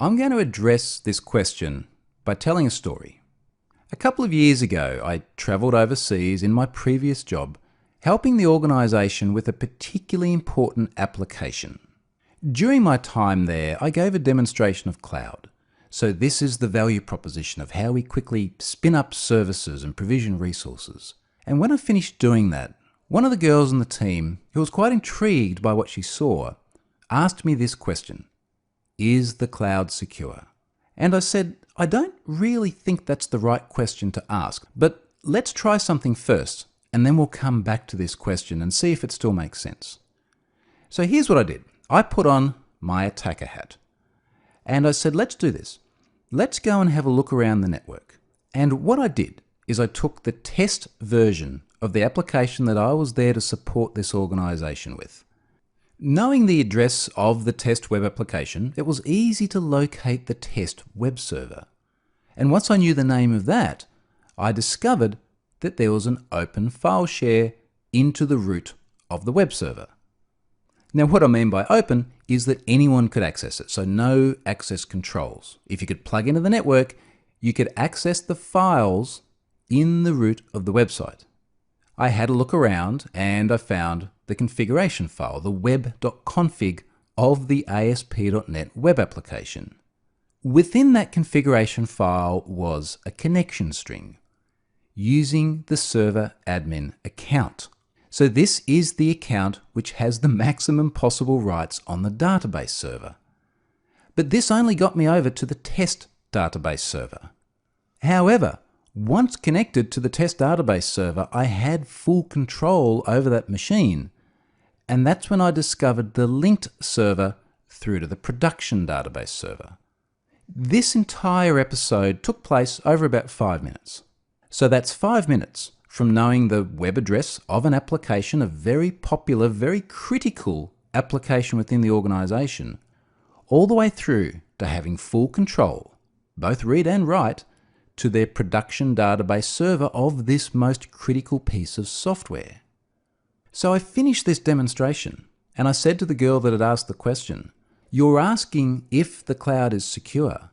I'm going to address this question by telling a story. A couple of years ago, I travelled overseas in my previous job, helping the organisation with a particularly important application. During my time there, I gave a demonstration of cloud. So this is the value proposition of how we quickly spin up services and provision resources. And when I finished doing that, one of the girls on the team, who was quite intrigued by what she saw, asked me this question: is the cloud secure? And I said, I don't really think that's the right question to ask, but let's try something first, and then we'll come back to this question and see if it still makes sense. So here's what I did. I put on my attacker hat. And I said, let's do this. Let's go and have a look around the network. And what I did is I took the test version of the application that I was there to support this organization with. Knowing the address of the test web application, it was easy to locate the test web server. And once I knew the name of that, I discovered that there was an open file share into the root of the web server. Now, what I mean by open is that anyone could access it, so no access controls. If you could plug into the network, you could access the files in the root of the website. I had a look around and I found the configuration file, the web.config of the ASP.NET web application. Within that configuration file was a connection string using the server admin account. So this is the account which has the maximum possible rights on the database server. But this only got me over to the test database server. However, once connected to the test database server, I had full control over that machine. And that's when I discovered the linked server through to the production database server. This entire episode took place over about 5 minutes. So that's 5 minutes from knowing the web address of an application, a very popular, very critical application within the organization, all the way through to having full control, both read and write, to their production database server of this most critical piece of software. So I finished this demonstration and I said to the girl that had asked the question, you're asking if the cloud is secure,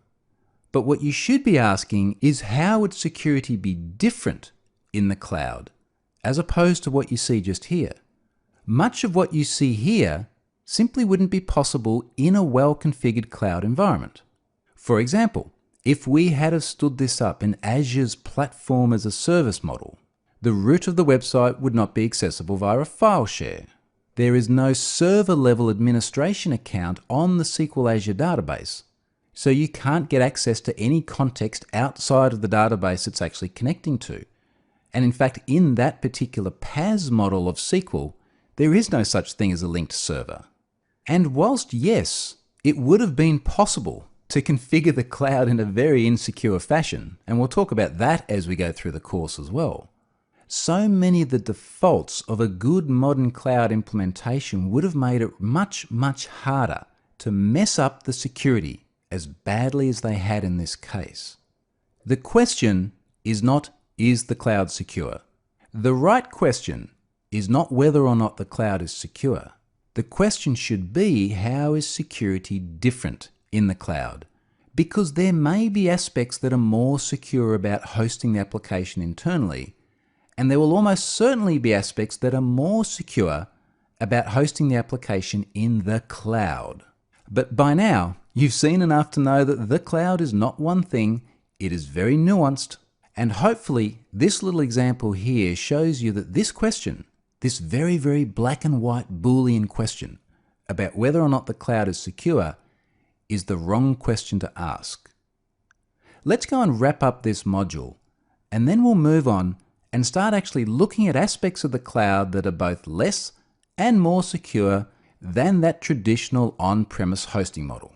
but what you should be asking is how would security be different in the cloud, as opposed to what you see just here. Much of what you see here simply wouldn't be possible in a well-configured cloud environment. For example, if we had have stood this up in Azure's platform as a service model, the root of the website would not be accessible via a file share. There is no server-level administration account on the SQL Azure database, so you can't get access to any context outside of the database it's actually connecting to. And in fact, in that particular PaaS model of SQL, there is no such thing as a linked server. And whilst, yes, it would have been possible to configure the cloud in a very insecure fashion, and we'll talk about that as we go through the course as well, so many of the defaults of a good modern cloud implementation would have made it much, much harder to mess up the security as badly as they had in this case. The question is not, is the cloud secure? The right question is not whether or not the cloud is secure. The question should be, how is security different in the cloud? Because there may be aspects that are more secure about hosting the application internally, and there will almost certainly be aspects that are more secure about hosting the application in the cloud. But by now, you've seen enough to know that the cloud is not one thing, it is very nuanced. And hopefully this little example here shows you that this question, this very, very black and white Boolean question about whether or not the cloud is secure, is the wrong question to ask. Let's go and wrap up this module, and then we'll move on and start actually looking at aspects of the cloud that are both less and more secure than that traditional on-premise hosting model.